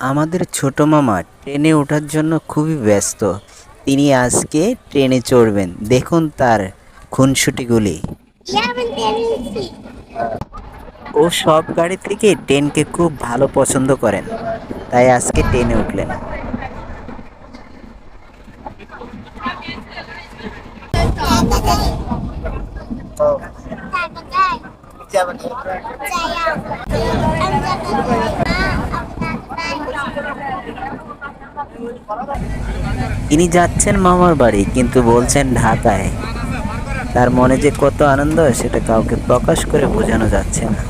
আমাদের ছোট মামা ট্রেনে ওঠার জন্য খুবই ব্যস্ত। তিনি আজকে ট্রেনে চড়বেন, দেখুন তার খুনসুটিগুলি। ও সব গাড়ি থেকে ট্রেনকে খুব ভালো পছন্দ করেন, তাই আজকে ট্রেনে উঠলেন। তিনি যাচ্ছেন মামার বাড়ি, কিন্তু বলছেন ঢাকায়। তার মনে যে কত আনন্দ সেটা কাউকে প্রকাশ করে বোঝানো যাচ্ছে না।